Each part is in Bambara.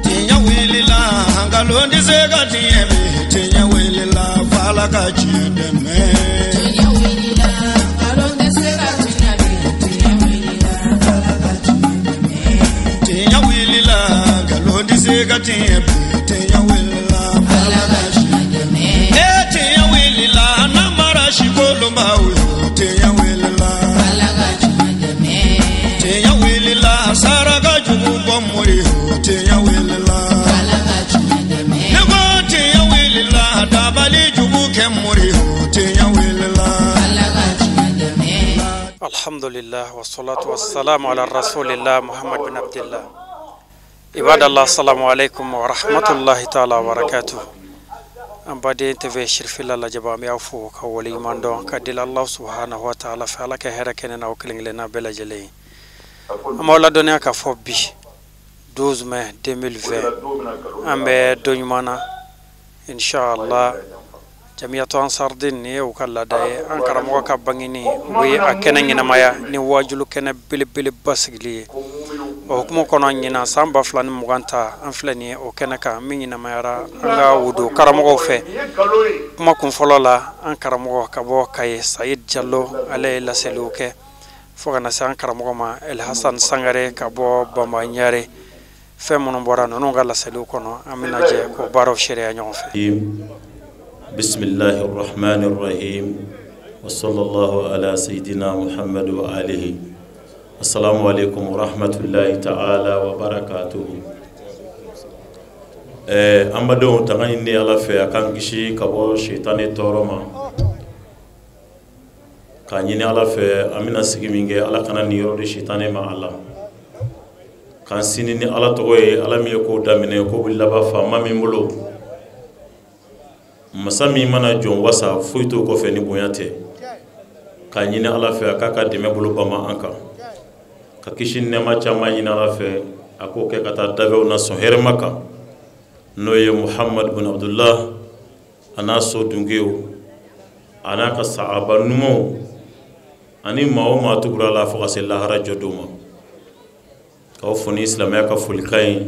Tinya wilila hangalondi zega tiemi tinya wilila fala kachideme tinya wilila hangalondi zega tiemi tinya wilila fala kachideme tinya wilila hangalondi zega tiemi tinya wilila fala kachideme tinya wilila namara shikolomba uyo tinya wilila fala kachideme tinya wilila saraka jugu bomuri tinya wilila fala kachideme nego tinya wilila dabali jugu kemuri tinya wilila fala kachideme alhamdulillah wassalatu wassalamu ala rasulillah Muhammad bin Abdullah ibadallah assalamu alaikum wa rahmatullahi ta'ala wa barakatuh ambade tv Cherifla la jabami afu ka wali mando kadil Allah subhanahu wa ta'ala fa alaka harakena na oklinglena bela jale amawla donia ka fobi 12 mai 2020 ambe DOGNOUMANA inshallah jamiyatu ansar din ne o kala dai an karamo ka bangini we akena ngina maya ni wajulu kena bil basgli o kuma kono ngina samba flani muganta an flani o kena ka mingina mayara nga wudu karamo fe kuma kun folola an karamo ka bo kay Said Jallo alay la seluke fogana san karamo ma El Hassan Sangare ka bo bamba nyare fe mon bora no ngala selu kono amina je ko baro sharia nyon fe بسم الله الرحمن الرحيم وصلى الله على سيدنا محمد وآله السلام عليكم ورحمة الله تعالى وبركاته أمدون تغني على في أكان كشي كبو شيطان تورما كان يني على في أمينا سكيمينجي على كنا نيرو الشيطان مع الله كان سيني على توي على ميكو دامني كو بالله فما ميمولو masami mana jon wasa fuito ko fe ni boyate ka nyine ala fe akaka de mebulu bama anka ka kishin ne ma chama nyine ala fe ako ke kata dawe na so hermaka noye Muhammad bin Abdullah ana so dungeo ana ka sahaba numo ani mawo ma tukura la fa sallallahu alaihi joduma ka foni islamaya ka fulikai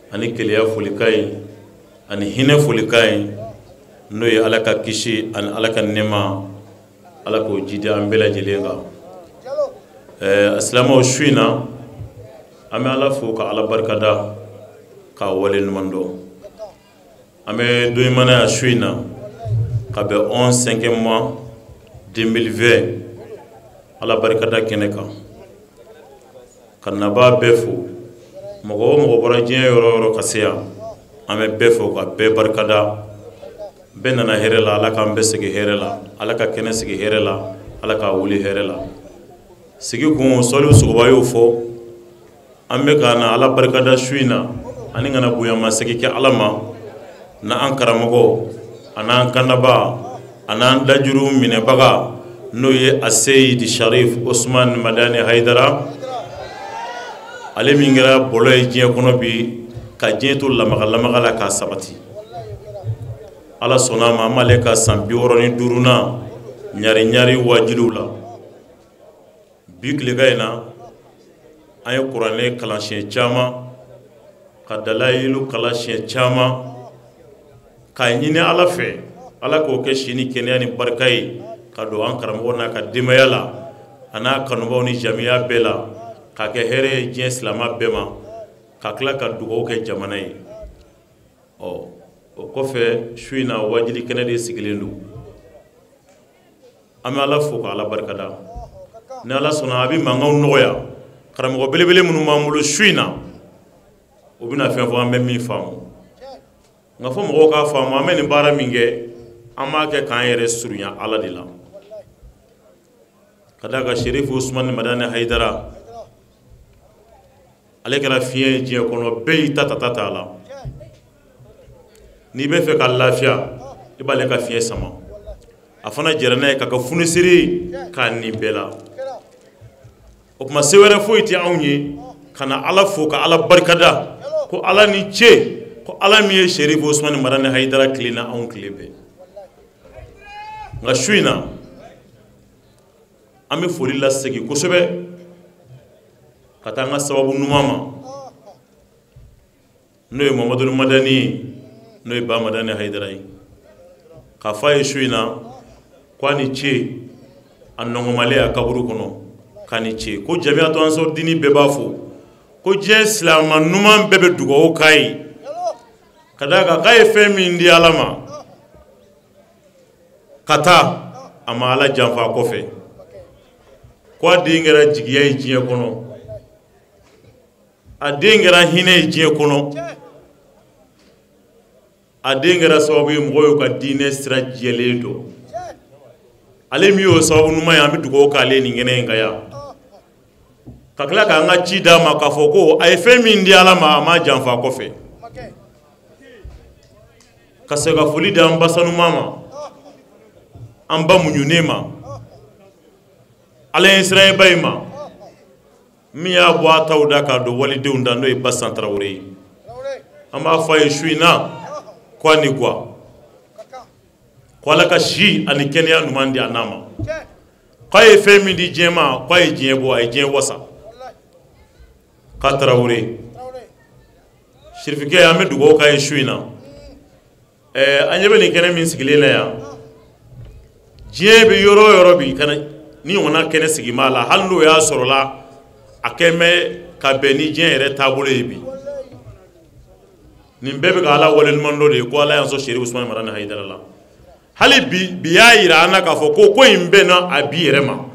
ani keliya fulikai ani hine fulikai noye alaka kishi an alaka nema alako jidi ambela jelenga aslama shuina ame ala fo ka ala barkada ka wale numando ame DOGNOUMANA shuina ka be 11 mois 2020 ala barkada keneka kanaba befo mogo bora jien yoro kasiya ame befo ka be barkada benana herela ala ka mbesigi herela ala ka kene sigi herela ala ka wuli herela sigi kun solu sugobayo fo ambe kana ala barkada shuina ani ngana buya ma sigi ke alama na an karamogo anan kanaba anan dajuru mine baga noye Sayyid Sharif Usman Madani Haidara ale mingira boloy je kono bi ka jeto lamaga la ka sabati ala sona ma maleka sambi woroni duruna nyari wajilula bikle gaina ay qur'ane kalashe chama kadalailu kalashe chama kayini ala fe ala ko ke shini kenyani barkai kado an karamo na ka dimayala ana kanubo ni jamia bela ka ke here je islama bema ka kla ka dugo ke jamanai o kofe shuina wajili kenede sigilendu ame ala fo ka ala barkada ne ala sona abi mangaw noya karamo belebele munu mamulo shuina obina fe fo ambe mi famu nga fo mo ka famu ameni bara minge amake kan yere surunya ala dila kada ga Sharif Usman Madani Haidara alekara fiye je kono be tata ala ni be fe ka lafiya ibale ka fiye sama afana jerana ka funisiri kan ni bela o kuma sewere foiti awnyi kana ala fo ka ala barkada ko ala ni che ko ala mi Sharif Usman Madani Haidara klina on klebe nga shuina ame foli la segi kosobe katanga sababu numama noy Muhammadul Madani noy ba Madani Haydarai ka faye shuina kwani che annongomale akaburu kono kani che ko jami'atu ansor dini bebafo ko je islam numan bebe dugo kai kadaga kai femi ndi alama kata ama ala janfa kofe ko dingera jigiya jiye kono adingera hine jiye kono adingera sababu mgoyo ka dine sira jeledo ale miyo sababu numa ya dugo kale ni ngene ngaya kakla ka nga ci dama ka foko ay femi ndi alama ma janfa kofe kasega fuli da mbasanu mama amba munyunema ale israel bayma miya bwa tawda ka do walide unda no e basan trawre amba fay shuina kwani kwa la ka shi ani kenya numandi anama kay femi di jema kay jebo ay jen wasa katrawre shirfike ame dugo kay shuina anyebe ni kene min sigilena ya jebe yoro bi kana ni wona kene sigimala hallo ya sorola akeme ka beni jere tabule bi nimbebe ga ala wolel mando de ko ala yanso sheri Usman Marana Haydarala hali bi ya ira ana ka foko ko imbe na abi rema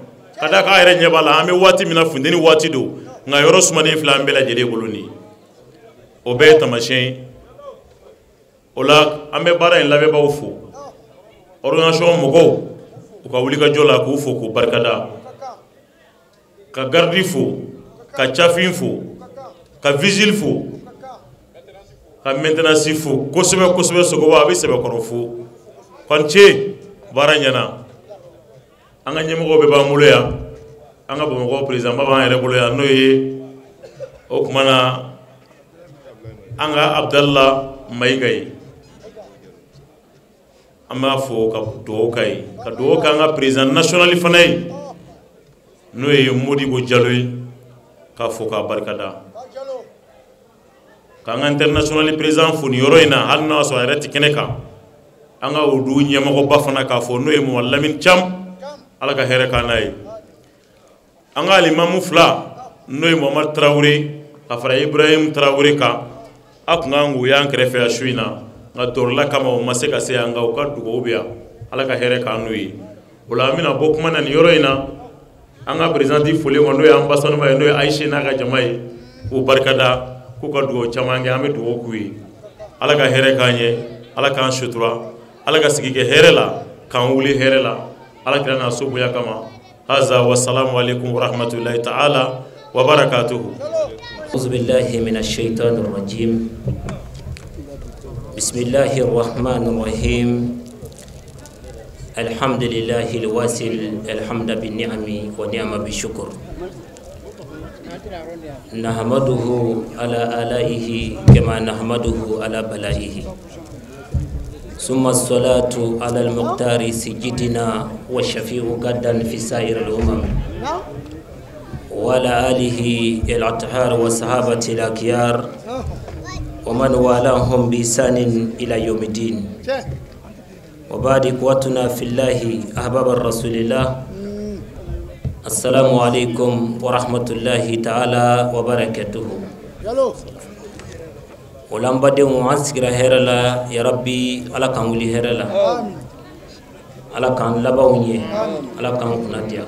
kada ka ire nyebala ame wati mina fundeni wati do nga yoro Usman flambe la jere goloni obe tamashin ola ame bara en labe ba ufo organisation mogo ka wuli ka jola ko ufo ko barkada ka gardi fo ka chafin fo ka vigile fo ka maintenance fo ko sobe sogo ba be sebe koro fo konche bara nyana anga nyemo be ba mulo ya anga bo mo president ba ba ere bolo ya noye o kumana anga Abdallah Maigay ama fo ka do ka nga president national fanay noye Modibo Diallo ka fo ka barkada ka nga international president fo ni yoro ina halna so areti keneka anga udu nyema ko bafana ka fo noye mo Lamin Cham ala ka here kanay anga limamu fla noye Muhammad Traoré afra Ibrahim Traoré ka akunga ngu yang krefe ashuina nga dorla kama o maseka se anga o ka dugo bia ala ka here kanui wala mina bokmana ni yoro ina anga president fole ngondo ya ambassadeur ma ndo Aisha na ga jamai o barkada ku ka dugo chamange ame dugo kuwi ala ka here kanye ala kan shutura ala ka sigike here la kan wuli here la ala kirana subu ya kama haza wassalamu alaikum wa rahmatullahi ta'ala wa barakatuhu. أعوذ بالله من الشيطان الرجيم بسم الله الرحمن الرحيم الحمد لله الواسل الحمد بالنعم ونعم بالشكر نحمده على آلائه كما نحمده على بلائه ثم الصلاة على المختار سيدنا والشفيع غدا في سائر الأمم وعلى آله الأطهار والصحابة الأخيار ومن والاهم بإحسان إلى يوم الدين وبعد قوتنا في الله أحباب الرسول الله السلام عليكم ورحمة الله تعالى وبركاته ولم بدأ معسكر هرلا يا ربي على كان ولي هرلا على كان لباوني على كان كناتيا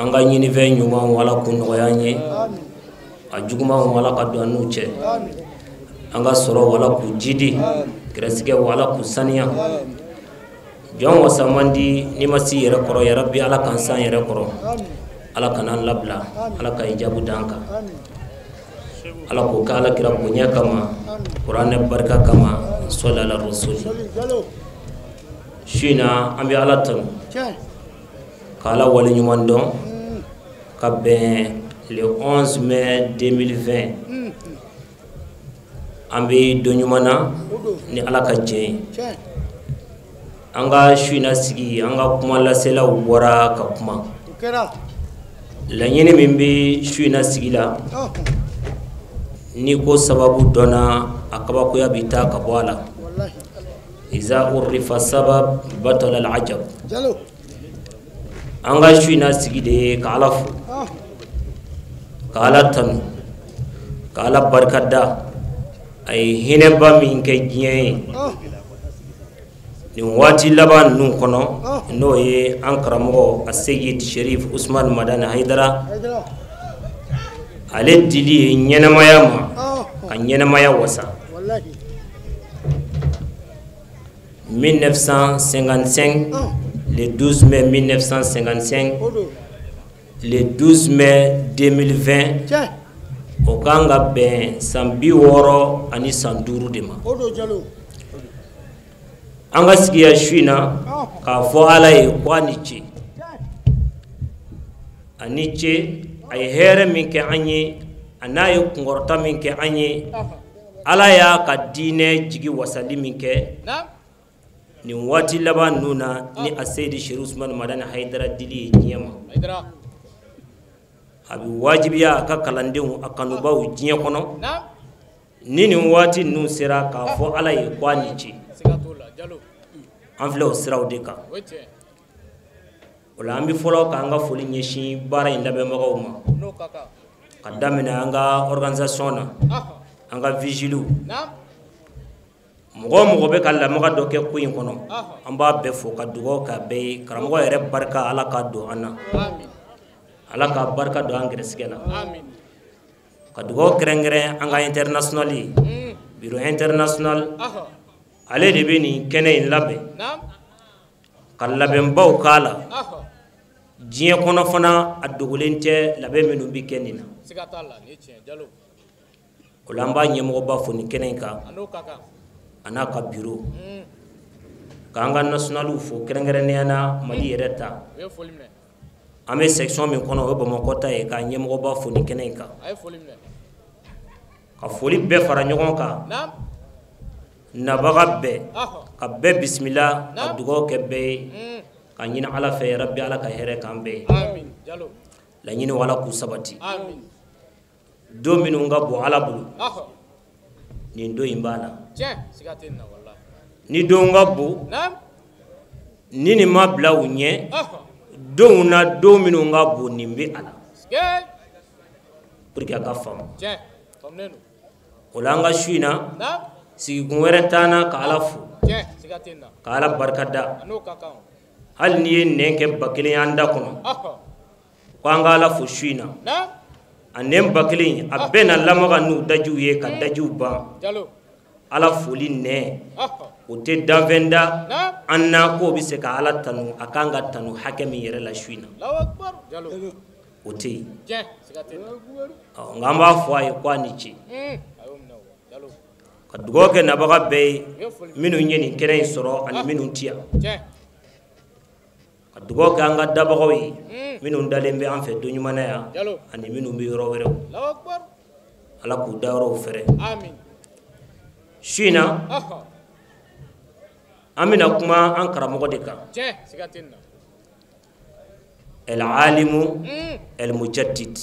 anga nyini fe nyuma wala kun ngoyanye ajuguma wala ka do anuche anga soro wala ku jidi kresike wala ku saniya jon wasamandi ni masi yere koro ya rabbi ala kan san yere koro ala kanan labla ala ka ijabu danka ala ko kala kira punya kama qur'an barka kama sallallahu rasul shina ambi ala tan kala wali nyumando kaben le 11 mai 2020 ambi do nyumana ni alaka je anga shina sigi anga kuma la sela wora ka kuma laɲini min bɛ su in na sigi la ni ko sababu dɔnna a kabakoya bɛ taa ka bɔ a la iza urifa sabab batala al-ajab an ka su in na sigi de ye ka Ala fo ka Ala tanu ka Ala barikada a ye hinɛba min kɛ diɲɛ ye nin waati laban ninnu kɔnɔ n'o ye an karamɔgɔ a Seyid Cherif Usman Madani Haidara ale dili ye ɲɛnamaya ma ka ɲɛnamaya wasa 1955 le 12 mai 1955 le 12 mai 2020 o kan ka bɛn san 60 ani san 5 de ma an ka sigiya su in na k'a fɔ Ala ye ko a ni ce a ni ce a ye hɛrɛ min kɛ an ye a n'a ye kunkɔrɔta min kɛ an ye Ala y'a ka diinɛ jigi wasali min kɛ nin waati laban ninnu na ni a Seydi Cherif Usman Madani Haidara dili ye diɲɛ ma a bɛ wajibiya a ka kalandenw a kanubaw diɲɛ kɔnɔ ni nin waati ninnu sera k'a fɔ Ala ye ko a ni ce an filɛ o siraw de kan o la an bɛ fɔlɔ k'an ka foli ɲɛsin baara in labɛnbagaw ma ka daminɛ an ka organisation na an ka vigiliw mɔgɔ mɔgɔ bɛ ka lamaga dɔ kɛ ko in kɔnɔ an b'a bɛɛ fo ka dugawu k'a bɛɛ ye karamɔgɔ yɛrɛ barika Ala k'a don an na Ala k'a barika don an gɛrɛsɛgɛ la ka dugawu kɛrɛnkɛrɛn an ka international ye bureau international ale de bɛ nin kɛnɛ in labɛn ka labɛnbaw k'a la diɲɛ kɔnɔ fana a dogolen tɛ labɛn minnu bɛ kɛ nin na o la an b'a ɲɛmɔgɔba fo nin kɛnɛ in kan a n'a ka bureau k'an ka nationaliw fo kɛrɛnkɛrɛnnenya na Mali yɛrɛ ta an bɛ section min kɔnɔ o ye Bamakɔ ta ye k'a ɲɛmɔgɔba fo nin kɛnɛ in kan ka foli bɛɛ fara ɲɔgɔn kan nabaga bɛɛ ka bɛɛ bisimila ka dugawu kɛ bɛɛ ye ka ɲini Ala fɛ Rabi Ala ka hɛrɛ k'an bɛɛ ye laɲini Ala k'u sabati don minnu ka bɔ Ala bolo nin don in b'a la ni don ka bon ni nin ma bila u ɲɛ donw na don minnu ka bon nin bɛ a la pour que a ka faamu o la an ka su in na sigikun wɛrɛ t'an na ka Ala fo ka Ala barikada hali n'i ye nɛn kɛ 1000 an da kɔnɔ ko an ka Ala fo su in na a nɛn 1000 a bɛɛ na lamaga n'u dajiw ye ka dajiw ban Ala foli nɛn o tɛ danfɛn da an na k'o bɛ se ka Ala tanu a kan ka tanu hakɛ min yɛrɛ la su in na o tɛ yen nka an b'a fɔ a ye ko a ni ce ka dugawu kɛ nabaga bɛɛ ye minnu ye nin kɛnɛ in sɔrɔ ani minnu ti yan ka dugawu kɛ an ka dabagaw ye minnu dalen bɛ an fɛ Dognumana yan ani minnu bɛ yɔrɔ wɛrɛw Ala k'u da yɔrɔw fɛrɛ su in na an bɛna kuma an karamɔgɔ de kan al-alimu al-mujaddid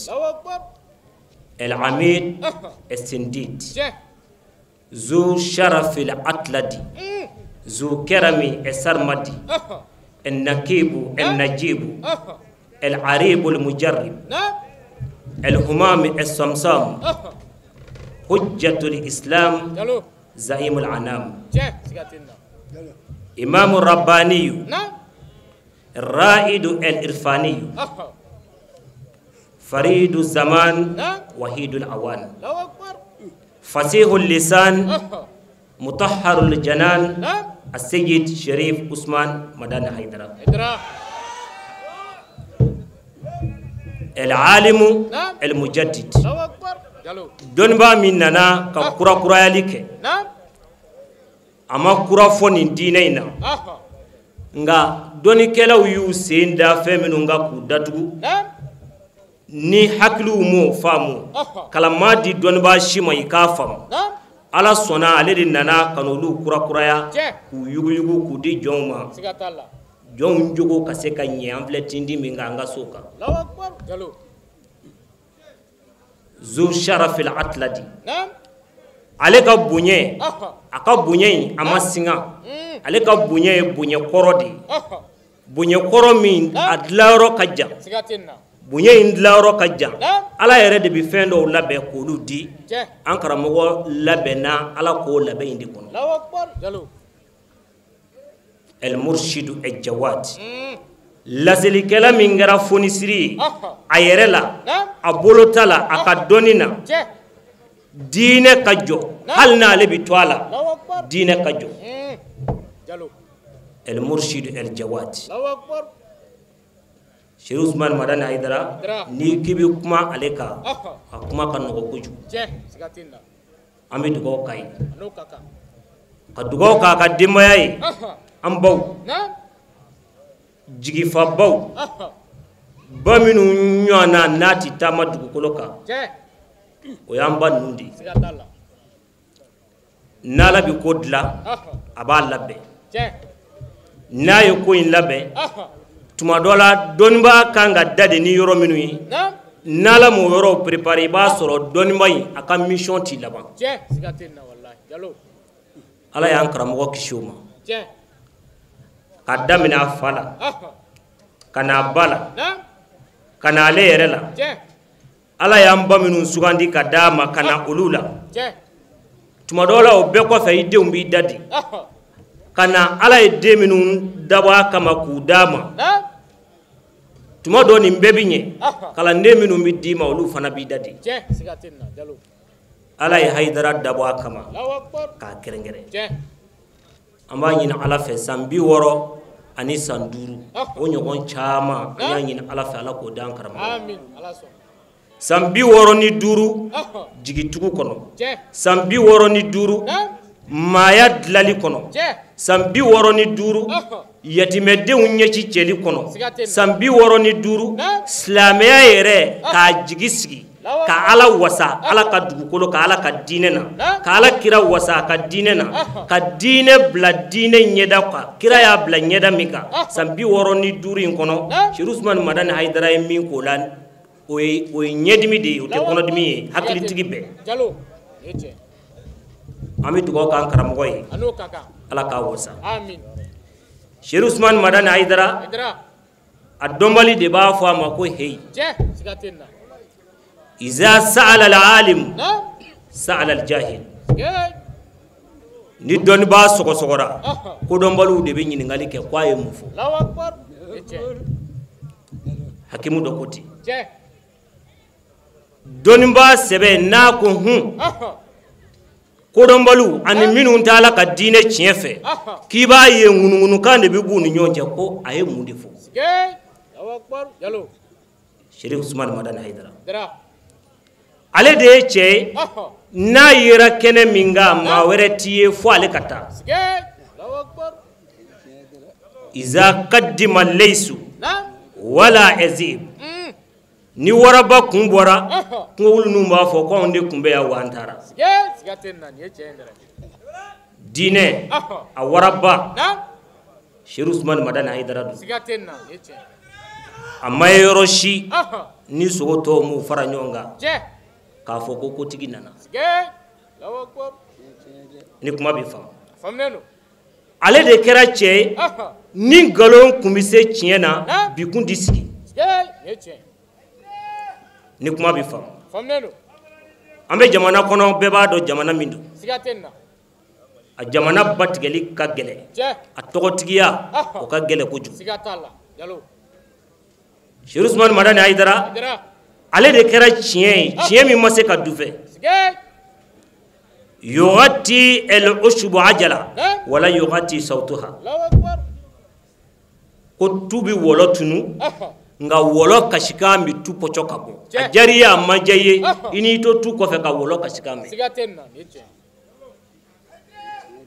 al-amid al-sindid ذو شرف الأطلدي ذو كرم السرمدي النكيب النجيب العريب المجرب الهمام الصمصام حجة الإسلام زعيم العنام إمام الرباني الرائد الإرفاني فريد الزمان وحيد الأوان فصيح اللسان مطهر الجنان السيد شريف عثمان مداني حيدرا العالم المجدد دون با مننا كقرا قرا يلك اما قرا فون دينينا nga doni kelaw yu senda feminu nga ku datugu ni haklu mo famu kala madi don ba shima ka fam ala sona ale de nana kanolu kura kuraya ku yugu yugu ku di joma sigatalla jon jogo ka se ka nyi amfle tindi mi nga soka zu sharafil atladi ale ka bonye aka bonye amasinga ale ka bonye bonye korodi bonye koromi adlaro kajja bonye indlaro kajja ala yere de bi fendo labe ko ludi ankara mogo labe na ala ko labe indi kono Allahu akbar jalo el murshidu e jawad lazeli kala mingara fonisiri ayere la abolotala akadonina dine kajo halna le bitwala dine kajo jalo el murshidu el jawad Allahu akbar Cheikh Ousmane Madani Haidara ni kibi kuma aleka akuma kan no kuju sigatinda ami dugo kai no kaka ka dugo kaka dimayai am baw jigi fa baw baminu nyana nati tamadu koloka o yamba nundi sigatalla nala bi kodla aba labbe nayo ko in labbe tuma dola donba kanga dade ni yoro minu yi nala mo yoro préparer ba soro donba yi aka mission ti laban sigatenna wallahi jalo ala ya ankara mo kishoma kadamina fala kana bala kana le yere la ala ya mba minu sugandi kadama kana ulula tuma dola o be ko fe ide umbi dadi kana ala e de minu daba kama kudama tuma do ni mbebinye kala ndeminu midima olu fana bi dadi sigatenna jalo ala e Haidara daba kama ka kerengere amba nyina ala fe sambi woro ani sanduru o nyogon chama nyina ala fe ala ko dan karama amin ala so sambi woro ni duru jigitugu kono sambi woro ni duru maya dlali kono sambi woro ni duru yatimede unyeci celi kono sambi woro ni duru islamiya yere ka jigisigi ka ala wasa ala ka dugukolo ka ala ka dine na ka ala kira wasa ka dine na ka dine bla dine nyeda ka kira ya bla nyeda mika sambi woro ni duru in kono Cheikh Ousmane Madani Haidara e min ko lan o nyedimi de o te kono dimi hakili tigi be jalo yeche ami dugo kan karamo yi anu kaka ala ka wasa amin Cheikh Ousmane Madani Haidara adombali de ba fo ma ko hey sigatenna iza sa'ala al-alim sa'ala al-jahil ni don ba sogo sogora ko dombalu de be nyini ngali ke kwaye mufo Allahu akbar hakimu do koti don ba sebe na ko ko dombalu ani minu tala ka dine chiefe ki ba ye ngunu kan de be bu ni nyonje ko aye mundi fo Allahu akbar yalo Cheikh Ousmane Madani Haidara ale de che na yira kene minga ma were tiye fo ale kata Allahu akbar iza qaddima laysu wala azib ni waraba kumbora ngulu numba fo ko onde kumbe ya wantara sigatenna ni chendera dine a waraba Cheikh Ousmane Madani Haidara sigatenna ni che amma yoroshi ni sogoto mu faranyonga ka fo ko tigi nana Allahu akbar ni kuma bi fam famneno ale de kera che ni galon kumise tiena bi kundi sigi ni kuma bi fam famneno ambe jamana kono be ba do jamana mindo sigatenna a jamana batigeli ka gele a togotigiya o ka gele kuju sigatalla yalo Cheikh Ousmane Madani Haidara ale de kera chien mi ma se ka dufe yugati el ushbu ajala wala yugati sautuha ko tubi wolo tunu nga wolo kashikambi tu pochoka bo ajariya majaye ini to tu ko fe ka wolo kashikambi sigatenna niche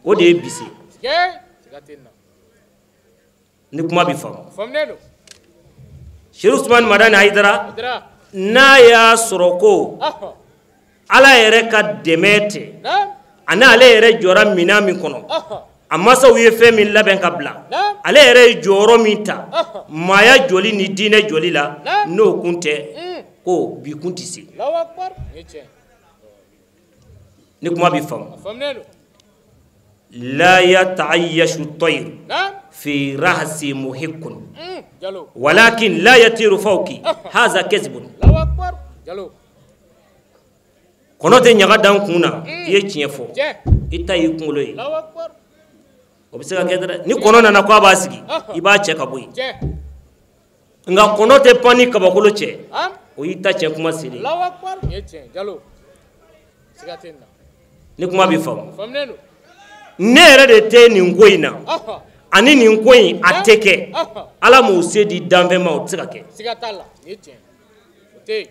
o de bisi sigatenna ni kuma bi fam famnelo Cheikh Ousmane Madani Haidara na ya soroko ala yere ka demete ana ale yere jora minami kono amma sa wiye fe min laben kabla ale yere joro minta maya joli ni dine joli la no kunte ko bi kun ti se Allahu akbar ni kuma bi fam famnelo la yata'ayyashu at-tayr نعم في رأس محق جلو ولكن لا يطير فوقي هذا كذب الله أكبر جلو konote nyaga dan kuna ye tiɲɛ fɔ جه i ta y'i kunkolo ye الله أكبر o bɛ se ka kɛ dɛ ni kɔnɔ nana ko a b'a sigi i b'a cɛ ka bɔ yen جه nka kɔnɔ tɛ pan ni kabakolo cɛ أم o y'i ta tiɲɛ kuma siri الله أكبر يجه جلو سكتنا ni kuma bɛ faamu فمنلو ne yɛrɛ de tɛ nin ko in na أها ani nin ko in a tɛ kɛ ala m'o se di danfɛn ma o tɛ se ka kɛ سكتلا يجه وتي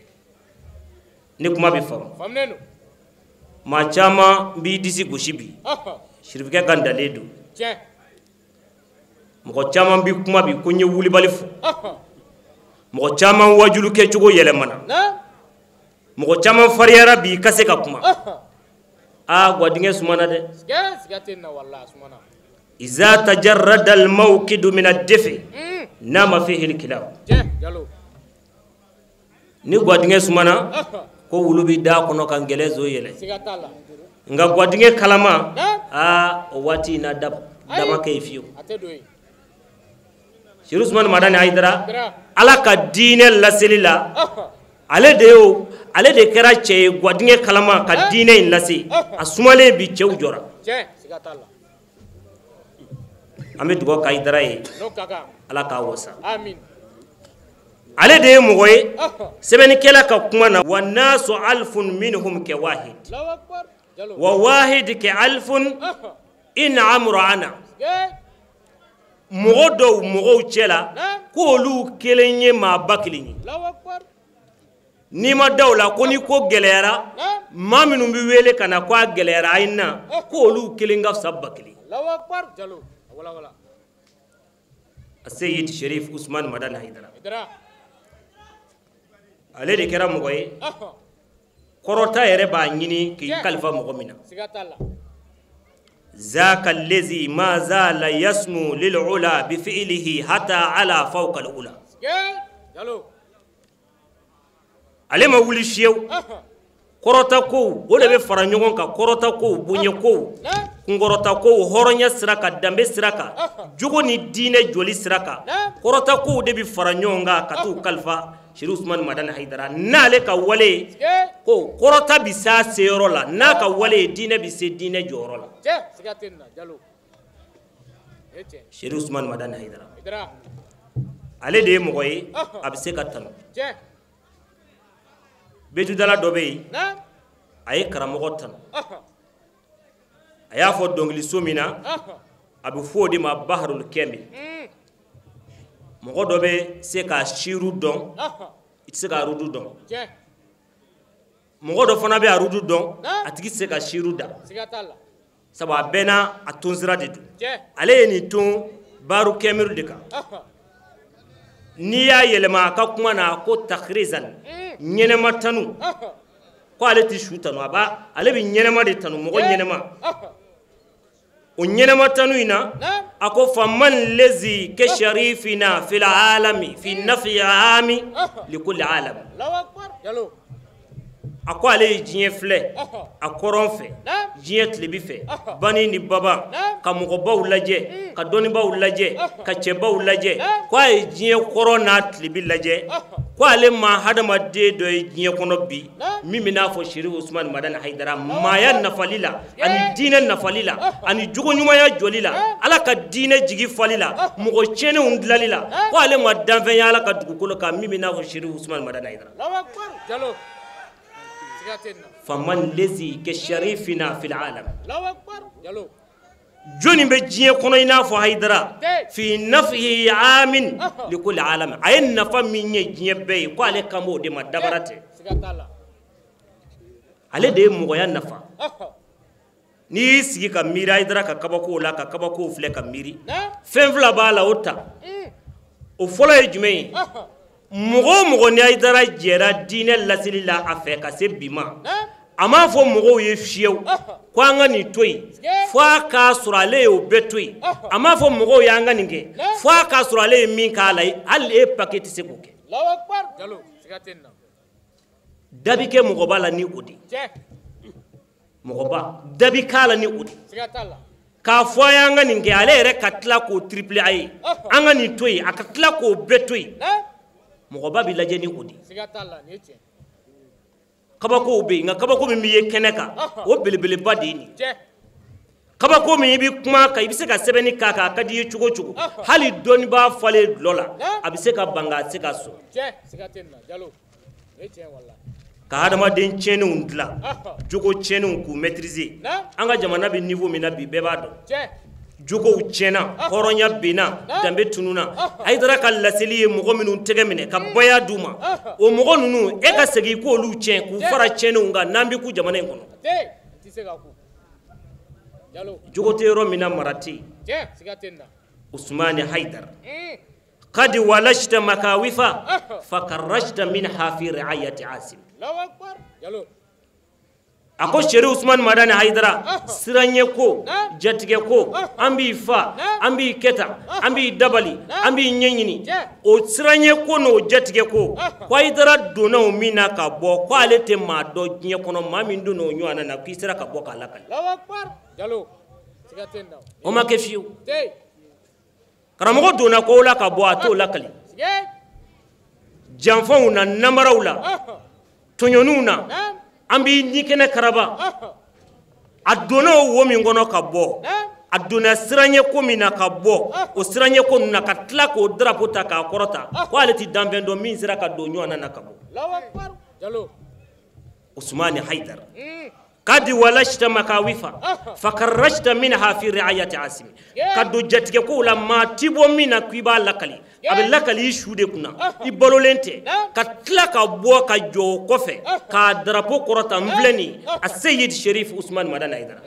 ni kuma bɛ faamu فمنلو maa caman b'i disi gosi bi أها sirifukɛ ka ndalen don جه mɔgɔ caman bi kuma bi ko n ye wulibali fɔ أها mɔgɔ caman wajulu kɛcogo yɛlɛmana نعم mɔgɔ caman fariyara bi i ka se ka kuma أها gwadingɛ sumana dɛ سكتنا والله سمعنا iza tajarrada al-mawqidu min ad-dafi nama fihi al-kilab جه جلو ni gwadingɛ sumana أها ko wulu bi da kɔnɔ kan gɛlɛ zo yɛlɛ سكتلا nga gwadingɛ kalama نعم o waati na dama kɛ fiyo أتدوي shiru usman madani haidara ترى ala ka diinɛ laseli la أها ale de kɛra cɛ ye gwadingɛ kalama ka diinɛ in lase a sumalen bi cɛw jɔra جه سكتلا an bɛ dugawu ka haidara ye نو كاكا ala k'a wasa آمين ale de ye mɔgɔ ye أها sɛbɛnnikɛla ka kuma na wa nasu alfun minhum kɛ wahid الله أكبر جلو wa wahid kɛ alfun أها in amru ana جه mɔgɔ dɔw mɔgɔw cɛ la نعم k'olu kelen ye maa ba kelen ye الله أكبر n'i ma daw la ko ni ko gɛlɛyara نعم maa minnu bɛ wele ka na ko a gɛlɛyara a ye na k'olu kelen ka fisa ba kelen الله أكبر جلو ولا ولا a se yiti sherif usman madan haidara إدرا ale de kɛra mɔgɔ ye أها kɔrɔta yɛrɛ b'a ɲini k'i kalifa mɔgɔ min na سكتلا zaka lezi ma zala yasmu lil ula bi fi'lihi hatta ala fawqa al ula جه جلو ale ma wuli fiyewu أها kɔrɔta kow o de bɛ fara ɲɔgɔn kan kɔrɔta kow bonya kow نعم kunkɔrɔta kow hɔrɔnya sira kan danbe sira kan jogo ni diinɛ joli sira kan kɔrɔta kow de bɛ fara ɲɔgɔn kan ka t'u kalifa shiri usman madan haidara n'ale ka wale جه ko kɔrɔta bi s'a seyɔrɔ la n'a ka wale diinɛ bi se diinɛ jɔyɔrɔ la جه سكتنا جلو يجه shiri usman madan haidara إدرا ale de ye mɔgɔ ye a bɛ se ka tanu جه betudala dɔ bɛ yen نعم a ye karamɔgɔ tanu أها a y'a fɔ dɔnkiliso min na أها a bɛ fɔ o de ma baharul kɛmi mɔgɔ dɔ bɛ se ka shiru dɔn أها i tɛ se ka arudu dɔn جه mɔgɔ dɔ fana bɛ arudu dɔn Naamu. a tigi tɛ se ka shiru da سكتلا sabu a bɛɛ n'a a ton sira de don جه ale ye nin ton baru kɛmiru de kan أها n'i y'a yɛlɛma a ka kuma na ko takrizan ɲɛnɛma tanu أها ko ale tɛ su tanu ale bɛ ɲɛnɛma de tanu mɔgɔ ɲɛnɛma أها o ɲɛnɛma tanu in na نعم a ko faman lezi ke sharifina fil alami fi nafi ami likulli alam الله أكبر جلو a ko ale ye diɲɛ filɛ أها a kɔrɔn fɛ نعم diɲɛ tilebi fɛ bani ni baba ka mɔgɔbaw lajɛ ka dɔnnibaw lajɛ ka cɛbaw lajɛ ko a ye diɲɛ kɔrɔ n'a tilebi lajɛ ko ale ma hadamaden dɔ ye diɲɛ kɔnɔ bi min bɛ n'a fɔ shiri usman madan haidara maaya nafali la ani diinɛ nafali la ani jogo ɲumanya jɔli la ala ka diinɛ jigi fali la mɔgɔ tiɲɛnenw dilali la ko ale ma danfɛnya ala ka dugukolo kan min bɛ n'a fɔ shiri usman madan haidara الله أكبر جلو سكتنا faman lezi ke sharifina fil alam الله أكبر جلو joni bɛ diɲɛ kɔnɔ i n'a fɔ haidara fi nafihi amin likulli alam a ye nafa min ye diɲɛ bɛɛ ye ko ale kan b'o de ma dabara tɛ سكتلا ale de ye mɔgɔya nafa أها n'i y'i sigi ka miiri haidara ka kabakow la ka kabakow filɛ ka miiri نعم fɛn fila b'a la o ta o fɔlɔ ye jumɛn ye أها mɔgɔ o mɔgɔ ni haidara jɛra diinɛ laseli la a fɛ ka se bi ma نعم a m'a fɔ mɔgɔw ye fiyewu ko an ka nin to yen fo a k'a sɔrɔ ale ye o bɛɛ to yen a m'a fɔ mɔgɔw ye an ka nin kɛ fo a k'a sɔrɔ ale ye min k'a la hali e pake tɛ se k'o kɛ الله أكبر جلو سكتنا dabi ke mɔgɔba la ni o de mɔgɔba dabi kala ni o de k'a fɔ a y'an ka nin kɛ ale yɛrɛ ka tila k'o triple a ye an ka nin to yen a ka tila k'o bɛɛ to yen mɔgɔba bi lajɛ ni o de kabako bɛ yen nka kabako min b'i ye kɛnɛ kan o belebeleba de ye nin kabako min i bɛ kuma kan i bɛ se ka sɛbɛnni k'a kan a ka di i ye cogo o cogo hali dɔnnibaa falen dulɔ la a bɛ se ka ban a tɛ se ka sɔn ka hadamaden tiɲɛniw dilan jogo tiɲɛniw k'u maîtriser an ka jamana bɛ niveau min na bi bɛɛ b'a dɔn jogow tiɲɛna hɔrɔnya benna danbe tununa Hayidara ka laseli ye mɔgɔ minnu tɛgɛ minɛ ka baya d'u ma o mɔgɔ ninnu e ka segin k'olu tiɲɛ k'u fara tiɲɛniw kan n'an bɛ ku jamana in kɔnɔ jogo tɛ yɔrɔ min na mara tɛ yen Usmani Hayidara قد ولجت مكاوفا فكرجت منها في رعاية عاصم ako Sheri Usman Madani Hayidara siranye ko jatige ko ambi fa ambi keta ambi dabali ambi nyenyini o siranye ko no jatige ko Hayidara dona o mina ka bo ko ale te ma do nye kono ma min do no nyana na kisira ka bo ka lakali o ma ke fiu karamɔgɔ donna ko la ka bɔ a t'o lakali janfanw na namaraw la tɔɲɔniw na an b'i ɲikɛnɛ karaba a donna o wo min kɔnɔ ka bɔ a donna siranɲɛ ko min na ka bɔ o siranɲɛ ko ninnu na ka tila k'o drapeau ta k'a kɔrɔta ko ale ti danfɛn dɔn min sera ka don ɲɔgɔn na ka bɔ Usmani Hayidara قد ولجت مكاوفا فكرجت منها في رعاية عاصم قد جاتك كولا ما تيبو منا كيبا لكالي ابي لكالي يشودي كنا يبولولنتي كتلا كبو كجو كوفي كدرابو كروتا مفلني السيد شريف عثمان مدان Hayidara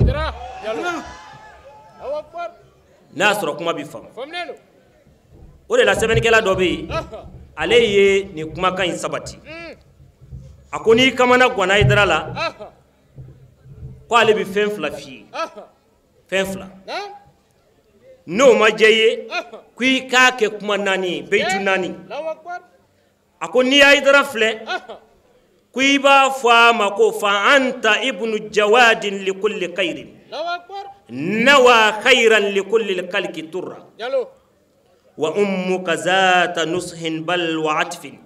ناصر كما بيفهم ولي لا سبن كلا دوبي عليه ني كما كان سباتي akoni kamana gwana Hayidara la ko ale bi fɛn fila fi fɛn fila n'o ma diya ye ko i k'a kɛ kuma naani beyitu naani a ko n'i Hayidara filɛ ko i b'a fɔ a ma ko fa anta ibnu jawadin likulli khairin nawa khairan likulli kalki turra wa ummuka zata nushin bal wa atfin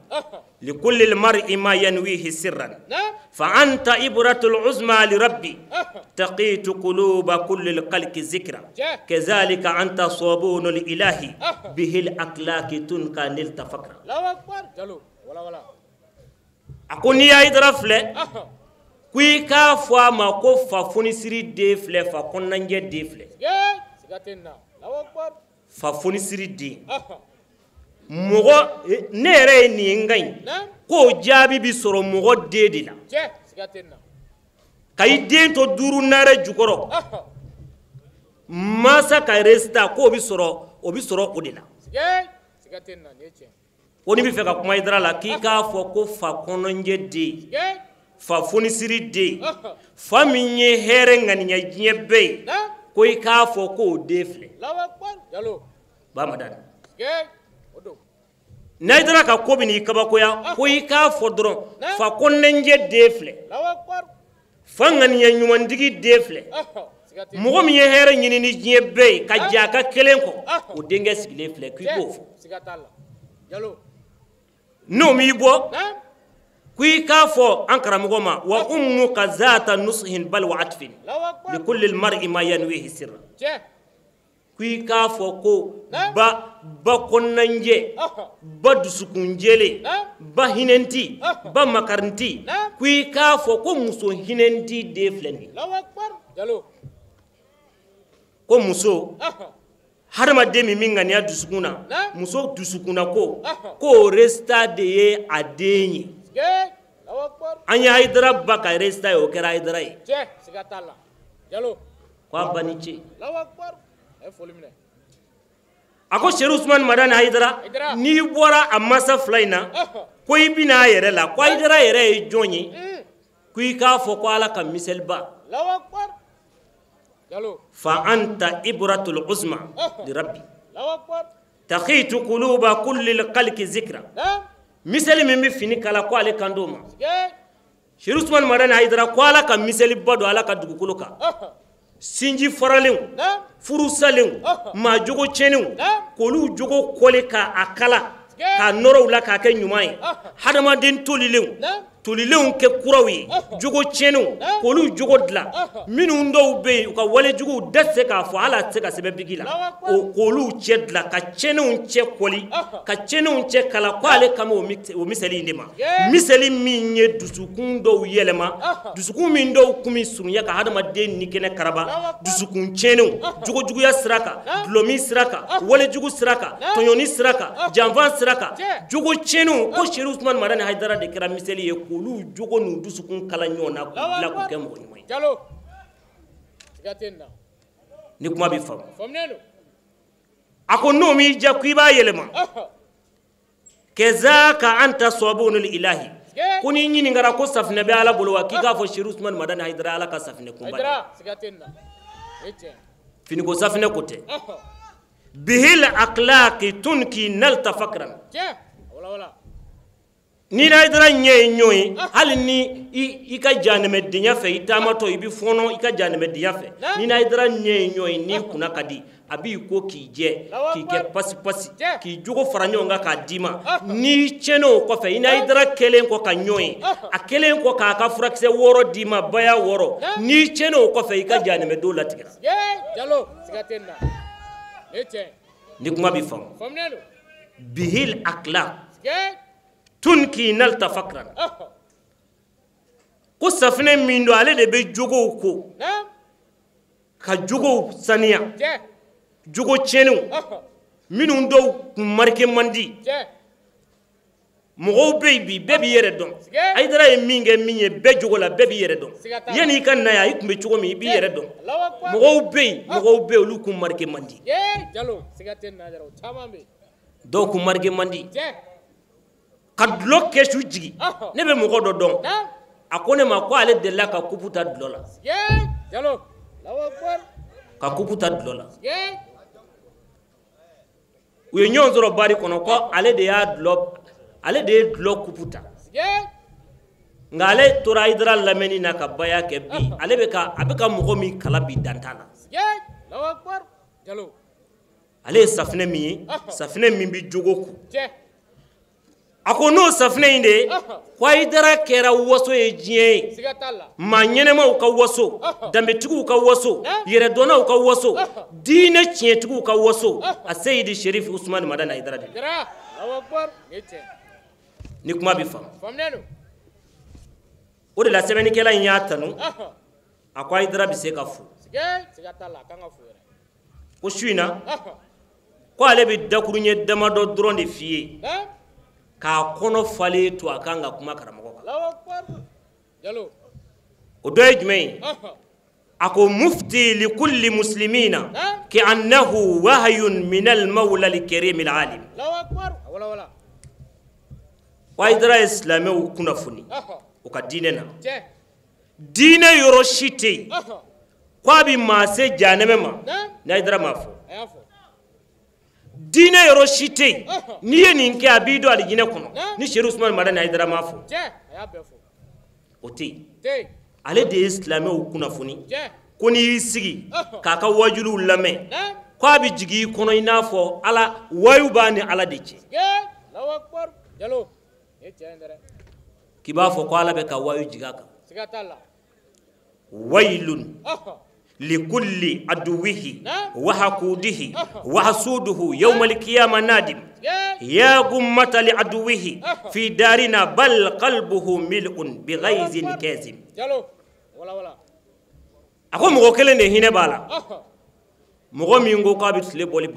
لكل المرء ما ينويه سرا فأنت إبرة العظمى لربي تقيت قلوب كل القلق ذكرا كذلك أنت صابون الإله به الأكلاك تنقى نلت فكرا أكون يا Hayidara فلي كوي كافوا ما كوفا فونسري دي فلي فكون ننجي دي فلي ففونسري دي mɔgɔ ne yɛrɛ ye nin ngai ko jaabi bi sɔrɔ mɔgɔ den de la ka i den to duuru naare jukɔrɔ masa ka résultat ko o bi sɔrɔ o de la ko ni bi fɛ ka kuma Hayidara la k'i k'a fɔ ko fa kɔnɔnjɛ den fa fonisiri den fa min ye hɛrɛ ŋaniya diɲɛ bɛɛ ye ko i k'a fɔ ko o den filɛ Bamadan Hayidara ka ko bini kabakoya ko i k'a fɔ dɔrɔn fa kɔnɔnjɛ den filɛ fa ŋaniya ɲumandigi den filɛ mɔgɔ min ye hɛrɛ ɲini ni diɲɛ bɛɛ ye ka jɛ a ka kelen kɔ o denkɛ sigilen filɛ k'i k'o fɔ n'o m'i bɔ ko i k'a fɔ an karamɔgɔ ma wa ummuka zata nushin bal wa atfin likulli mar'i ma yanwihi sirra ko i k'a fɔ ko ba kɔnɔnjɛ ba dusukunjɛlen ba hinɛnti ba makarinti ko i k'a fɔ ko muso hinɛnti den filɛ nin ko muso hadamaden min ŋaniya dusukun na muso dusukunna ko k'o résultat de ye a den ye an ye Hayidara ba ka résultat ye o kɛra Hayidara ye ko a ba ni ce a ko Sheri Usman Madani Hayidara n'i bɔra a masa fila in na ko i bɛna a yɛrɛ la ko Hayidara yɛrɛ ye jɔn ye ko i k'a fɔ ko Ala ka misaliba fa anta ibratul uzma li rabbi taqitu quluba kulli alqalqi zikra misali min bi fini kala ko ale kan do ma Cheikh Ousmane Madani Haidara ko ala ka miseli bado ala ka dugukolo kan sinji faralen furu salen ma jogo chenun kolu jogo kole ka akala ka noro la ka ke nyuma ye hadamaden tolilenw ke kurawi jogo chenun kolu jogo dla minu ndo be ka wale jogo desse ka fo ala se ka sebe bigila o kolu chedla ka chenun che koli ka chenun che kala ko ale kama o miseli ndema miseli minye dusukun do yelema dusukun min do kumi sunya ka hadamaden ni kene karaba dusukun chenun jogo ya siraka dlomi siraka wale jogo siraka tonyoni siraka janvan siraka jogo chenun ko Cheikh Ousmane Madani Haidara de kera miseli ye olu jogo nu dusukun kala nyona ku la ku kemo nyuma jalo sigatenna ni kuma bi fam famnelo ako no mi jakuiba yelema kezaka anta sabunul ilahi kuni nyini ngara ko safne be ala bolo wakika fo Cheikh Ousmane Madani Haidara ala ka safne kumba Haidara sigatenna ete fini ko safne kote bihil akhlaqi tunki nalta fakran wala ni na idara nye nyoy hali ni i ka janeme dinya fe itamato ibi fono i ka janeme dinya fe ni na idara nye nyoy ni kuna kadi abi ko ki je ki ke pasi ki jogo faranyo nga ka dima ni cheno ko fe ina idara kelen ko ka nyoy a kelen ko ka furakse woro dima baya woro ni cheno ko fe i ka janeme do latigra jalo sigatenna ete ni kuma bi fam famnelo bihil akhlaq tunki nalta fakran ko safne mindo ale de be jogo ko ka jogo saniya jogo chenu minu do marke mandi mo baby yere don Haidara e minge be jogo la be yere don yani kan na ya ikumbe jogo mi bi yere don mo be olu ku marke mandi jalo sigaten na jaro tamambe do ku marke mandi kadlo kesu jigi ne be mo do don akone ma ko ale de la ka kuputa dlola jalo lawakbar ka kuputa dlola we nyonzoro bari kono ko ale de ya dlo kuputa ngale tora Haidara lameni na ka baya ke bi ale be ka abeka mo mi kala bi dantana lawakbar jalo ale safne mi bi jogo ku ako no safne inde ko Haidara kera waso e jie ma nyenema ka waso dambe tigu ka waso yere dona ka waso dine chie tigu ka waso a Sayyid Cherif Ousmane Madani Haidara de akbar nete ni kuma bi fam famnelo o de la semaine kela nya tanu ako Haidara bi se ka fu sigatala kanga fu ko suina ko ale bi dakurunye dama do dron de fie ka kono fale to akanga kuma karamago jalo o doy jumay ako mufti li kulli muslimina ki annahu wahyun min al mawla al karim al alim wala Haidara islame u kuna funi o ka dine na dine yoro shite kwa bi mase janeme ma na Haidara mafo dine yoro shite niye ninke abido alijine kono ni Cheikh Ousmane Madani Haidara mafo oti ale de islame u kuna funi koni sigi kaka wajulu lame kwa bi jigi kono inafo ala wayu bani ala deche lawakbar jalo kiba fo ko ala be ka wayu jigaka sigatala wailun likulli aduwihi wa hakudihi wa hasuduhu yawm al-qiyamah nadim ya gummata li aduwihi fi darina bal qalbuhu mil'un bi ghaizin kazim jalo wala ako mo kele ne hine bala mo mi ngo ka bit le boli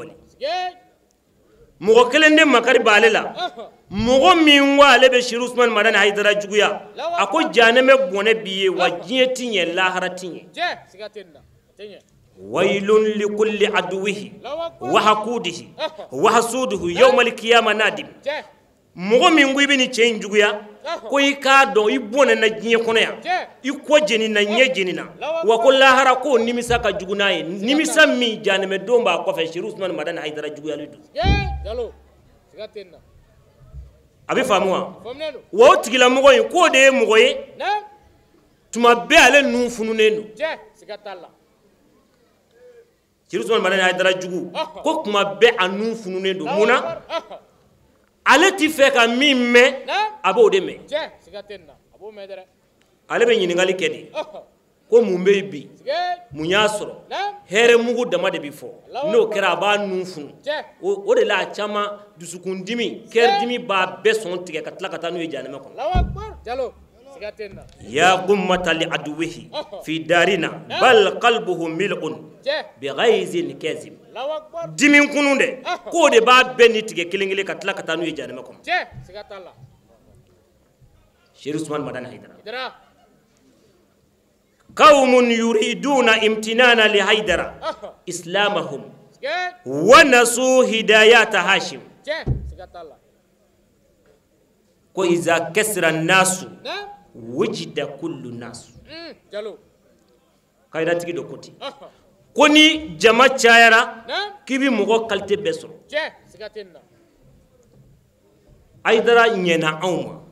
mo kele ne makari balela mo mi ngwa le be Cheikh Ousmane Madani Haidara juguya ako janeme bone biye wa jinye lahara tinye sigatenna wailun likulli aduwihi wa hakudihi wa hasuduhu yawm al-qiyamah nadim mo mi ngwi bini chen juguya ko ika do ibone na jinye kono ya iko jeni na nye jeni na wa ko lahara ko nimisa ka jugunaye nimisa mi janeme domba ko fe Cheikh Ousmane Madani Haidara juguya lidu jalo sigatenna abi famuwa wo tigila mogo yin ko de mogo ye tuma be ale nun fununen do je sigatalla Cherifla Madani Haidara jugu ko kuma be a nun fununen do muna ale ti fe ka min me abo de me je sigatenna abo me dere ale be ɲiningali kɛ de ko mun be bi mun y'a sɔrɔ hɛrɛ mugu dama de bi fɔ n'o kɛra a b'a nun funu o de la a caman dusukundimi kɛridimi b'a bɛɛ sɔn tigɛ ka tila ka taa n'u ye jahanɛmɛ kɔnɔ Allahu akbar jalo sigatenna ya gummata li aduwihi fi darina bal qalbuhu mil'un bi ghaizin kazim Allahu akbar dimi kunu de ko de b'a bɛɛ ni tigɛ kelen kelen ka tila ka taa n'u ye jahanɛmɛ kɔnɔ je sigatalla Cherifla Madani Haidara idara قوم يريدون امتنانا لهيدر إسلامهم ونسوا هدايات هاشم وإذا كسر الناس وجد كل الناس كايدا تيجي دو كوتي كوني جما تشايرا كيبي مغو كالتي بسرو هيدر نينا أوما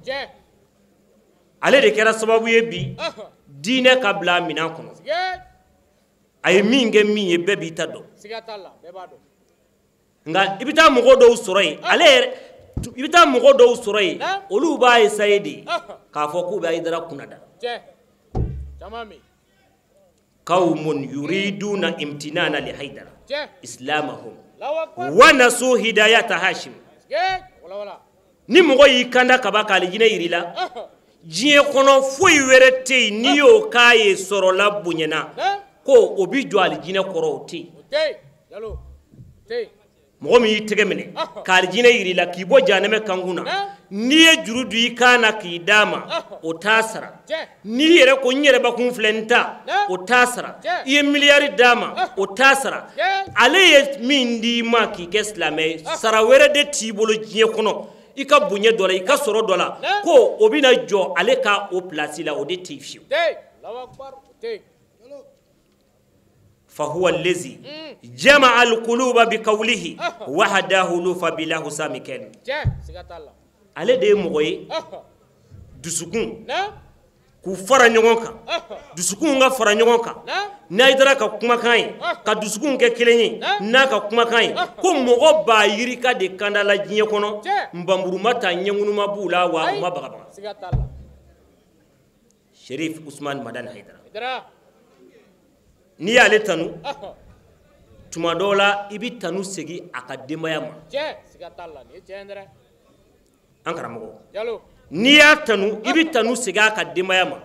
على ذكر سبب يبي dine kabla mina kono ay minge miye bebi tado sigatalla bebado nga ibita mugo do soroi ale ibita mugo do soroi olu ba sayidi ka fo ku ba idara kunada je tamami qaumun yuriduna imtinana li haidara je islamahum wa nasu hidayat hashim wala ni mugo yikanda kabaka alijine yirila jiye kono foyi were te ni yo kaye soro la bunyana ko obi jo alijine koro te yalo te mo mi tege mene ka alijine yiri la ki bo janeme kanguna ni ye jurudu ikana ki dama o tasara ni yere ko nyere ba kun flenta o tasara ye miliyari dama o tasara ale ye min di ma ki keslame sara were de tibolo jiye kono ika bunye dola ika soro dola ko obina jo ale ka o place la o de tifiu fa huwa allazi jamaa alquluba biqawlihi wa hadahu lufa bilahu samiken ale de mogoy dusukun ku fara ɲɔgɔn kan dusukun ka fara ɲɔgɔn kan n'a idara ka kumakan ye ka dusukun kɛ kelen ye n'a ka kumakan ye ko mɔgɔ b'a yirika de kanda la diɲɛ kɔnɔ nbanburuma ta ɲɛŋunuma b'u la wa u ma bagabaga Cherif Usman Madani Haidara n'i y'ale tanu tuma dɔw la i bi tanu segi a ka denbaya ma an karamɔgɔ n'i y'a tanu i bi tanu segi a ka denbaya ma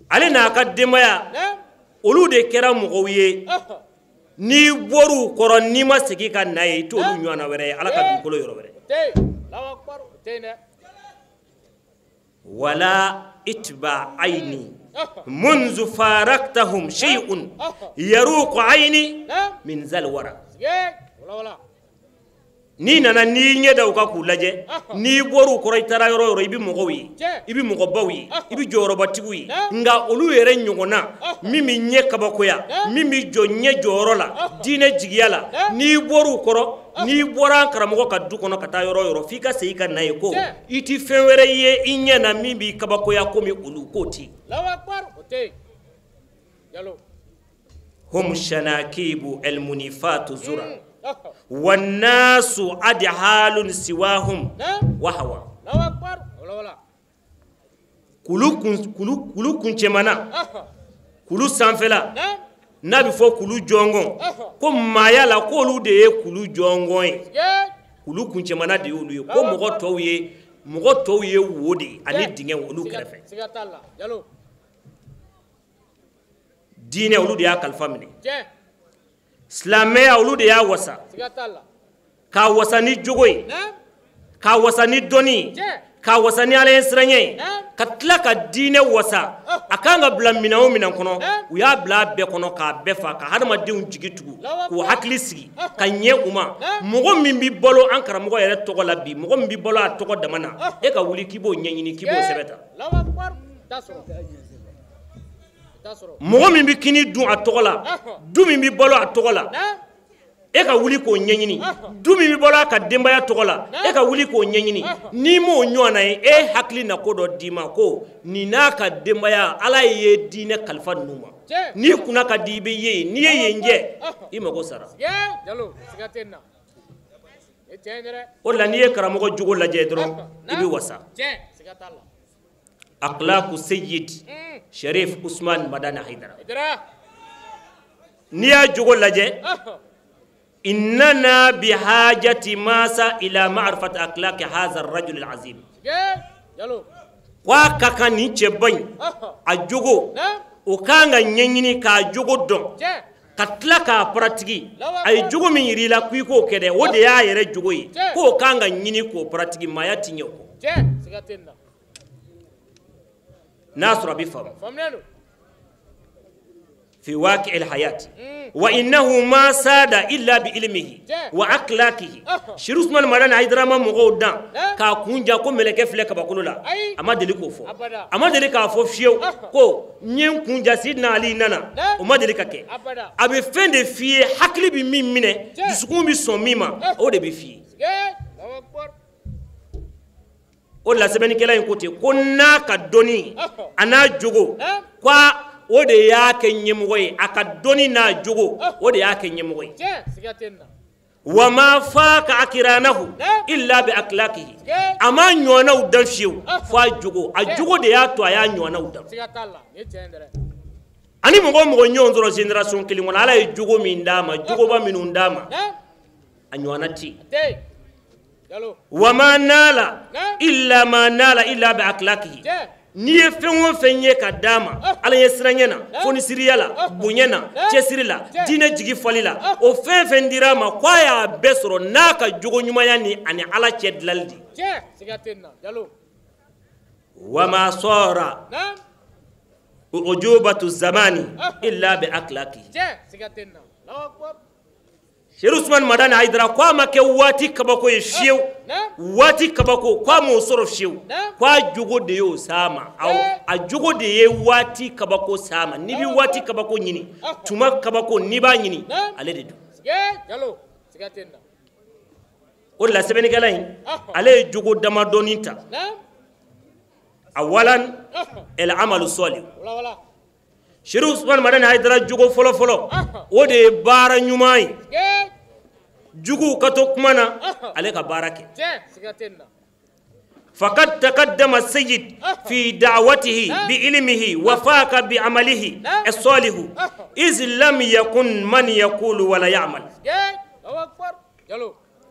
ale n'a ka denbaya olu de kɛra mɔgɔw ye n'i bɔr'u kɔrɔ n'i ma segi ka na ye i t'olu ɲɔgɔnna wɛrɛ ye ala ka dugukolo yɔrɔ wɛrɛ wala itba ayni منذ فارقتهم شيء يروق عيني من ذا الورى ni nana ni ɲɛda u ka k'u lajɛ ni bɔr'u kɔrɔ i taara yɔrɔ yɔrɔ i bi mɔgɔw ye i bi mɔgɔbaw ye i bi jɔyɔrɔbatigiw ye nka olu yɛrɛ ɲɔgɔnna min bi ɲɛ kabakoya min bi jɔ ɲɛ jɔyɔrɔ la diinɛ jigiya la n'i bɔr'u kɔrɔ n'i bɔra karamɔgɔ ka du kɔnɔ ka taa yɔrɔ yɔrɔ f'i ka segin ka na ye ko i ti fɛn wɛrɛ ye i ɲɛ na min b'i kabakoya komi olu k'o ti hum shanakibu almunifatu zura والناس أدحال سواهم وهوا kulu kuncemana kulu sanfɛla n'a bɛ fɔ kulu jɔngɔn ko maaya la k'olu de ye kulu jɔngɔn ye kulu kuncemana de y'olu ye ko mɔgɔ tɔw ye wo de ani dingɛ olu kɛrɛfɛ diinɛ olu de y'a kalifa minɛ silamɛya olu de y'a wasa k'a wasa ni jogo ye k'a wasa ni dɔnni ye k'a wasa ni ala ye siranɲɛ ye ka tila ka diinɛ wasa a kan ka bila minɛn o minɛn kɔnɔ u y'a bila a bɛɛ kɔnɔ k'a bɛɛ fa ka hadamadenw jigi tugu k'u hakili sigi ka ɲɛ u ma mɔgɔ min bɛ balo an karamɔgɔ yɛrɛ tɔgɔ la bi mɔgɔ min bɛ balo a tɔgɔ dama na e ka wuli k'i b'o ɲɛɲini k'i b'o sɛbɛn ta mɔgɔ min bɛ kini dun a tɔgɔ la du min bɛ balo a tɔgɔ la e ka wuli ko ɲɛɲini du min bɔra ka denbaya tɔgɔ la e ka wuli ko ɲɛɲini ni m'o ɲɔgɔnna ye e hakili na ko dɔ d'i ma ko nin n'a ka denbaya ala ye diinɛ kalifa ninnu ma n'i kunna ka di i bɛ ye n'i ye yen jɛ i mago sara o la n'i ye karamɔgɔ jogo lajɛ dɔrɔn i bɛ wasa akhlaqu sayyid Sharif Usman Madani Haidara n'i y'a jogo lajɛ إننا بحاجة ماسة إلى معرفة أخلاق هذا الرجل العظيم. وكاكا نيتشي باين أجوغو وكانا نينيني كاجوغو دون كتلا كابراتيكي أي جوغو من يريلا كويكو كده وديا يري جوغوي كو كانا نيني كو براتيكي مايا تينيوكو ناصر بفهم في واقع الحياة وإنه ما ساد إلا بعلمه وأخلاقه شروس من مدان هيدراما مغودان كاكونجا كو ملكه فلك باكولولا أما دليكو فو أما دليكا فو فيو كو نين كونجا سيدنا علي نانا وما دليكا كي أبي فين دي فيه حكلي بمين منه دسكون بسون ميما أو دي بفيه o la sɛbɛnni kɛla in ko ten ko n'a ka dɔnni a n'a jogo kwa o de y'a kɛ ɲɛmɔgɔ ye a ka dɔnni n'a jogo o de y'a kɛ ɲɛmɔgɔ ye wa ma fa ka akiranahu illa bi akhlaqihi a ma ɲɔgɔnnaw dan fiyewu fo a jogo de y'a to a y'a ɲɔgɔnnaw dan ani mɔgɔ mɔgɔ ɲɔgɔn sɔrɔ génération kelen kɔnɔ ala ye jogo min d'a ma jogoba minnu d'a ma a ɲɔgɔnna ti وما نال إلا ما نال إلا بأخلاقه نيه فين وفين يكداما على يسرنينا فونسيريالا بونينا تشسيرلا دينا جيجي فاليلا وفين فين ديراما كوايا بسرو ناكا جوغو نيماياني أني على تشدلالدي وما صار أجوبة الزمان إلا بأخلاقه Sharif Usman Madani Haidara kwa make wati kabako ye fiyew wati kabako kwa mo soro fiyew kwa jogo de yo sama au a jogo de ye wati kabako sama ni bi wati kabako nyini tuma kabako ni ba nyini ale de du o la sebeni galain ale jogo dama doninta awalan el amalu salih Sharif Usman Madani Haidara jogo folo folo o de bara nyumai jugu kato kumana ale ka barake faqad taqaddama sayyid fi da'watihi bi ilmihi wa faqa bi amalihi as-salih iz lam yakun man yaqulu wala ya'mal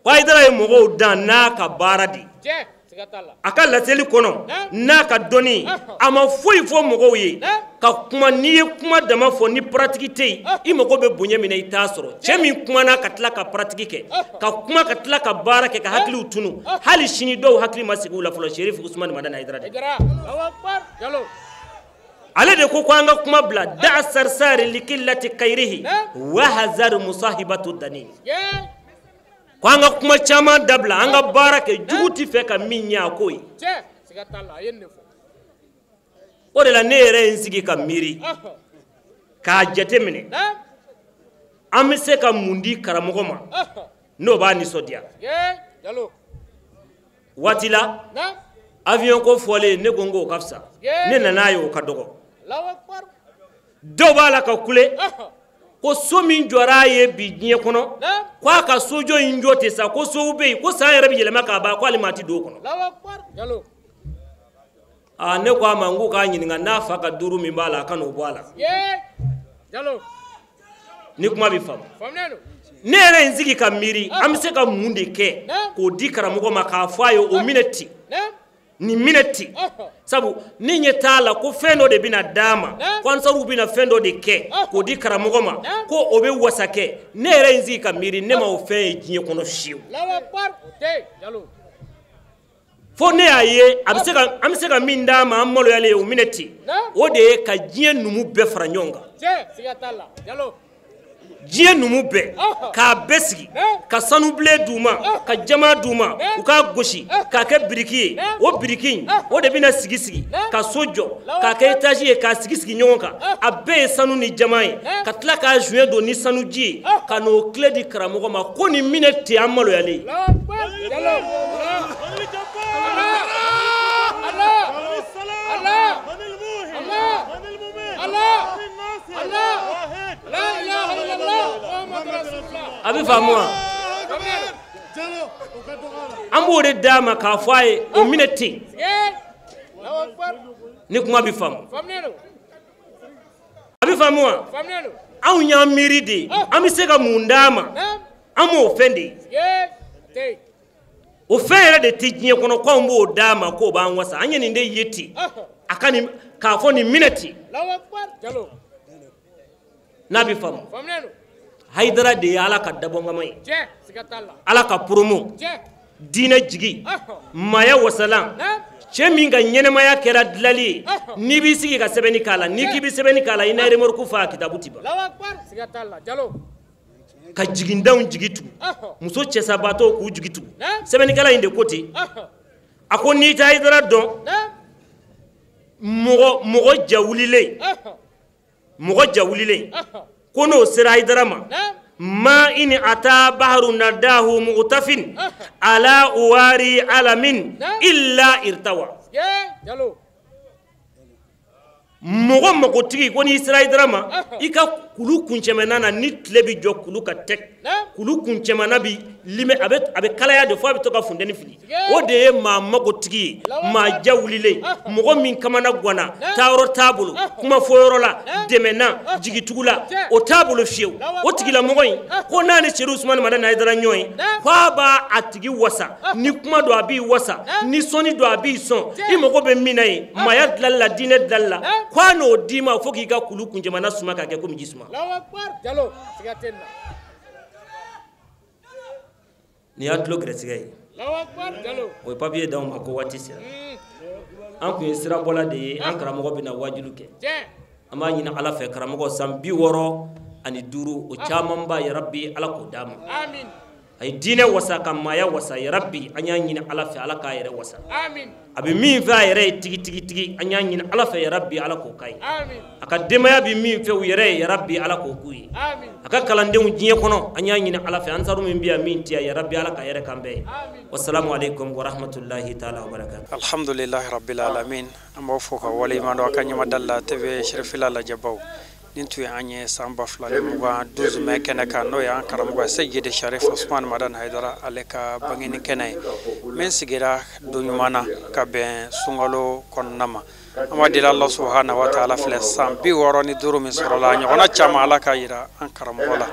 Haidara mo dan na ka baradi aka laseli kono n'a ka dɔnni a ma foyi fɔ mɔgɔw ye ka kuma n'i ye kuma dama fɔ ni pratique tɛ yen i mago bɛ bonya min na i t'a sɔrɔ cɛ min kumana ka tila ka pratique kɛ ka kuma ka tila ka baara kɛ ka hakiliw tunu hali sini dɔw hakili ma sigi u la fɔlɔ Sharif Usman Madani Haidara de ale de ko an ka kuma bila da'a sarsari likillati khairihi wa hazar musahibatu dani ko an ka kuma caman dabila an ka baara kɛ jugu tɛ fɛ ka min ɲɛ a ko ye o de la ne yɛrɛ ye n sigi ka miiri k'a jate minɛ an bɛ se ka mun di karamɔgɔ ma n'o b'a nisɔndiya waati la avion ko fɔlen ne ko n k'o ka fisa ne nan'a ye o ka dɔgɔ dɔw b'a la ka kule ko so min jɔra a ye bi diɲɛ kɔnɔ k'a ka sojɔ in jɔ ten sa ko sow bɛ yen ko san yɛrɛ bɛ yɛlɛma k'a ban k'ale maa tɛ don o kɔnɔ ne ko a ma n ko k'a ɲininka n'a fa ka duuru min b'a la a ka n'o bɔ a la ni kuma bɛ faamu ne yɛrɛ n sigi ka miiri an bɛ se ka mun de kɛ k'o di karamɔgɔ ma k'a fɔ a ye o minɛ ten ni minɛ ten sabu ni ɲɛ t'a la ko fɛn dɔ de bɛna d'a ma ko ansaruw bɛna fɛn dɔ de kɛ k'o di karamɔgɔ ma ko o bɛ wasa kɛ ne yɛrɛ n sigi ka miiri ne ma o fɛn ye diɲɛ kɔnɔ fiyewu fo ne y'a ye an bɛ se ka min d'a ma an maloyalen ye o minɛ ten o de ye ka diɲɛ numu bɛɛ fara ɲɔgɔn kan diɲɛ numu bɛɛ k'a bɛɛ sigi ka sanubilen d'u ma ka jama d'u ma u k'a gosi k'a kɛ biriki ye o biriki in o de bɛna sigi sigi ka so jɔ k'a kɛ étage ye k'a sigi sigi ɲɔgɔn kan a bɛɛ ye sanu ni jama ye ka tila k'a joint don ni sanuji ye ka n'o tile di karamɔgɔ ma ko nin minɛ tɛ an maloyalen a bɛ faamu wa an b'o de d'a ma k'a fɔ a ye o minɛ ten ni kuma bɛ faamu a bɛ faamu wa anw y'an miiri de an bɛ se ka mun d'a ma an m'o fɛn de ye o fɛn yɛrɛ de tɛ diɲɛ kɔnɔ ko anw b'o d'a ma k'o b'an wasa an ye nin de ye ten a ka nin k'a fɔ nin minɛ ten n'a bɛ faamu Haidara de ye Ala ka dabɔngama ye Ala ka promo diinɛ jigi maaya wasalan cɛ min ka ɲɛnɛmaya kɛra dilali ye n'i b'i sigi ka sɛbɛnni k'a la n'i k'i bɛ sɛbɛnni k'a la i n'a remorque fa kitabu ti ban ka jigindanw jigi tugu muso cɛsabaatɔw k'u jigi tugu sɛbɛnnikɛla in de ko ten a ko n'i tɛ Haidara dɔn mɔgɔ jawulilen ko n'o sera Haidara ma ma in ata bahru nadahu mu'tafin ala uwari alamin illa irtawa mɔgɔ magotigi ko n'i sera Haidara ma i ka kulu kuncɛmana na ni tile bi jɔ kulu ka tɛk kulu kuncɛmana bi limɛ a bɛ kalaya de fo a bɛ to ka funtɛni fili o de ye maa magotigi ye maa jawulilen mɔgɔ min kamana ganna taayɔrɔ t'a bolo kuma fɔyɔrɔ la dɛmɛna jigitugu la o t'a bolo fiyewu o tigilamɔgɔ in ko n'a ni Seydou Ousmane Madani Haidara ɲɔgɔn ye k'a b'a a tigi wasa ni kuma don a b'i wasa ni sɔnni don a b'i sɔn i mago bɛ min na ye maaya dilali la diinɛ dilali la k'a n'o d'i ma fo k'i ka kulu kuncɛmana suma k'a kɛ komi ji suma ni y'a tulo gɛrɛsɛgɛ ye o ye papiye d'anw ma ko waati sera an kun ye sirabɔla de ye an karamɔgɔ bɛna wajilu kɛ an b'a ɲini Ala fɛ karamɔgɔ san 65 o caman ba yarabi Ala k'o d'a ma a ye diinɛ wasa ka maaya wasa yarabi an y'a ɲini Ala fɛ Ala k'a yɛrɛ wasa a bɛ min fɛ a yɛrɛ ye tigi an y'a ɲini Ala fɛ yarabi Ala k'o k'a ye a ka denbaya bɛ min fɛ u yɛrɛ ye yarabi Ala k'o k'u ye a ka kalandenw diɲɛ kɔnɔ an y'a ɲini Ala fɛ ansaru min bɛ yan min tɛ yan yarabi Ala ka yɛrɛ kan bɛɛ ye wassalamu alaikum wa rahmatullahi ta'ala wa barakatuh alhamdulillahi rabbil alamin an b'aw fo ka waleɲuman dɔn a ka ɲɛmadala TV Cherifla lajɛbaw nin tun ye an ye san 2012 mai kɛnɛ kan n'o ye an karamɔgɔ Seyidi Cherif Ousmane Madani Haidara ale ka bangeni kɛnɛ ye min sigira doɲumana ka bɛn sunkalo kɔnɔna ma an b'a deli Allah subhanahu wa ta'ala filɛ san 65 min sɔrɔla ɲɔgɔnna caman Ala ka yira an karamɔgɔ la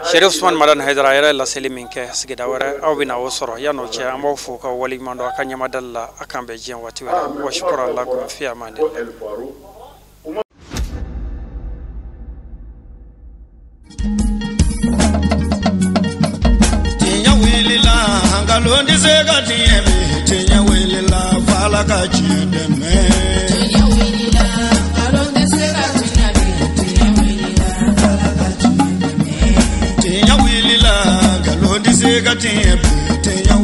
Cherif Ousmane Madani Haidara yɛrɛ laseli min kɛ sigida wɛrɛ aw bɛna o sɔrɔ yan'o cɛ an b'aw fo ka waleɲuman dɔn a ka ɲɛmadali la a kan bɛn diɲɛ waati wɛrɛ wa shukran lakum fi amanillah Londi sega tiemi tinya welila fala ka chiendeme tinya welila londi sega tinya welila fala ka chiendeme tinya welila londi sega tiemi tinya